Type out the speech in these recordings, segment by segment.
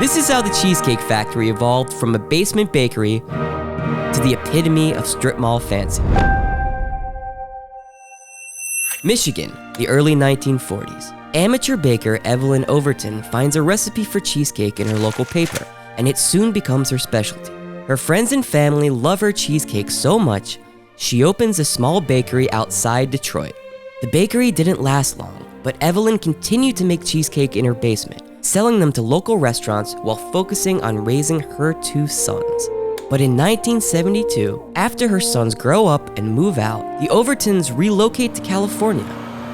This is how the Cheesecake Factory evolved from a basement bakery to the epitome of strip mall fancy. Michigan, the early 1940s. Amateur baker Evelyn Overton finds a recipe for cheesecake in her local paper, and it soon becomes her specialty. Her friends and family love her cheesecake so much, she opens a small bakery outside Detroit. The bakery didn't last long, but Evelyn continued to make cheesecake in her basement, selling them to local restaurants while focusing on raising her 2 sons. But in 1972, after her sons grow up and move out, the Overtons relocate to California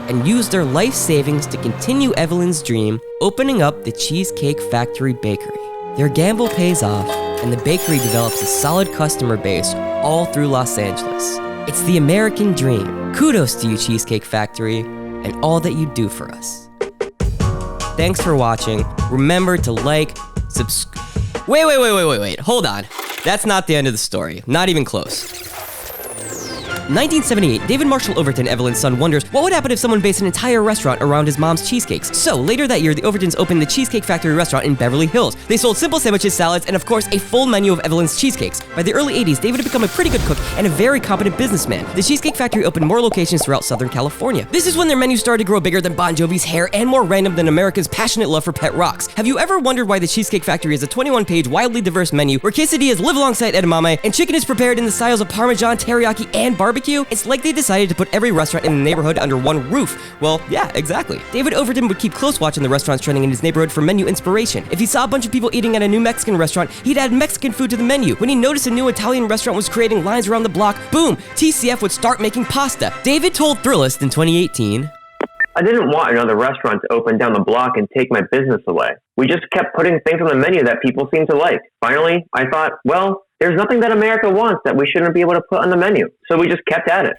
and use their life savings to continue Evelyn's dream, opening up the Cheesecake Factory Bakery. Their gamble pays off, and the bakery develops a solid customer base all through Los Angeles. It's the American dream. Kudos to you, Cheesecake Factory, and all that you do for us. Thanks for watching. Remember to like, subscribe. Wait, hold on. That's not the end of the story. Not even close. 1978, David Marshall Overton, Evelyn's son, wonders what would happen if someone based an entire restaurant around his mom's cheesecakes. So, later that year, the Overtons opened the Cheesecake Factory restaurant in Beverly Hills. They sold simple sandwiches, salads, and of course, a full menu of Evelyn's cheesecakes. By the early 80s, David had become a pretty good cook and a very competent businessman. The Cheesecake Factory opened more locations throughout Southern California. This is when their menu started to grow bigger than Bon Jovi's hair and more random than America's passionate love for pet rocks. Have you ever wondered why the Cheesecake Factory is a 21-page, wildly diverse menu where quesadillas live alongside edamame and chicken is prepared in the styles of Parmesan, teriyaki, and barbecue? It's like they decided to put every restaurant in the neighborhood under one roof. Well, yeah, exactly. David Overton would keep close watch on the restaurants trending in his neighborhood for menu inspiration. If he saw a bunch of people eating at a new Mexican restaurant, he'd add Mexican food to the menu. When he noticed a new Italian restaurant was creating lines around the block, boom, TCF would start making pasta. David told Thrillist in 2018, "I didn't want another restaurant to open down the block and take my business away. We just kept putting things on the menu that people seem to like. Finally, I thought, well, there's nothing that America wants that we shouldn't be able to put on the menu. So we just kept at it."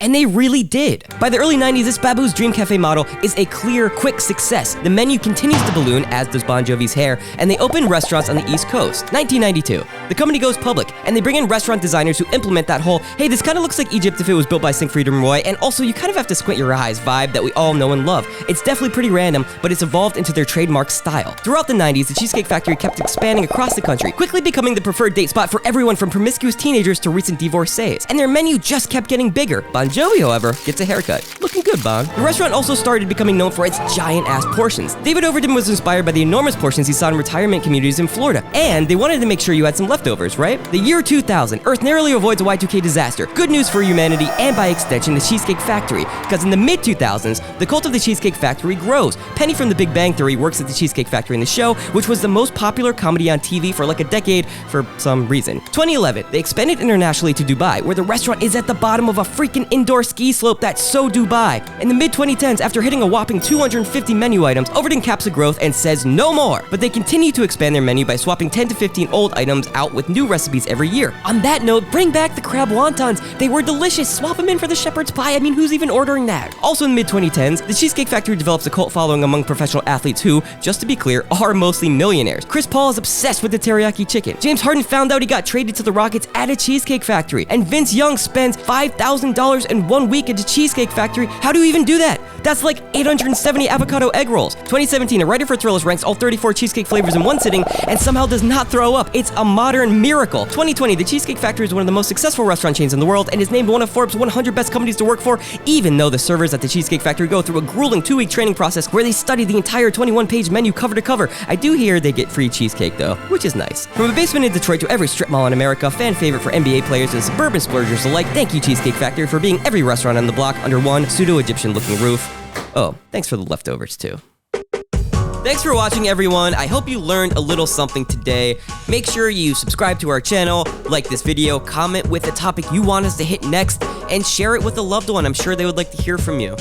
And they really did. By the early 90s, this Babu's Dream Cafe model is a clear, quick success. The menu continues to balloon, as does Bon Jovi's hair, and they open restaurants on the East Coast. 1992, the company goes public, and they bring in restaurant designers who implement that whole, hey, this kind of looks like Egypt if it was built by Siegfried and Roy, and also you kind of have to squint your eyes vibe that we all know and love. It's definitely pretty random, but it's evolved into their trademark style. Throughout the 90s, the Cheesecake Factory kept expanding across the country, quickly becoming the preferred date spot for everyone from promiscuous teenagers to recent divorcees. And their menu just kept getting bigger. Bon Jovi, however, gets a haircut. Looking good, Bon. The restaurant also started becoming known for its giant-ass portions. David Overton was inspired by the enormous portions he saw in retirement communities in Florida, and they wanted to make sure you had some leftovers, right? The year 2000, Earth narrowly avoids a Y2K disaster. Good news for humanity, and by extension, the Cheesecake Factory, because in the mid-2000s, the cult of the Cheesecake Factory grows. Penny from The Big Bang Theory works at the Cheesecake Factory in the show, which was the most popular comedy on TV for like a decade for some reason. 2011, they expanded internationally to Dubai, where the restaurant is at the bottom of a freaking indoor ski slope that's so Dubai. In the mid-2010s, after hitting a whopping 250 menu items, Overton caps the growth and says no more. But they continue to expand their menu by swapping 10 to 15 old items out with new recipes every year. On that note, bring back the crab wontons. They were delicious. Swap them in for the shepherd's pie. I mean, who's even ordering that? Also in the mid-2010s, the Cheesecake Factory develops a cult following among professional athletes who, just to be clear, are mostly millionaires. Chris Paul is obsessed with the teriyaki chicken. James Harden found out he got traded to the Rockets at a Cheesecake Factory. And Vince Young spends $5,000 in 1 week at the Cheesecake Factory. How do you even do that? That's like 870 avocado egg rolls. 2017, a writer for Thrillist ranks all 34 cheesecake flavors in one sitting and somehow does not throw up. It's a modern miracle. 2020, the Cheesecake Factory is one of the most successful restaurant chains in the world and is named one of Forbes 100 best companies to work for, even though the servers at the Cheesecake Factory go through a grueling 2-week training process where they study the entire 21-page menu cover to cover. I do hear they get free cheesecake though, which is nice. From a basement in Detroit to every strip mall in America, fan favorite for NBA players and suburban splurgers alike, thank you Cheesecake Factory for being every restaurant on the block under one pseudo-Egyptian looking roof. Oh, thanks for the leftovers too. Thanks for watching, everyone. I hope you learned a little something today. Make sure you subscribe to our channel, like this video, comment with a topic you want us to hit next, and share it with a loved one. I'm sure they would like to hear from you.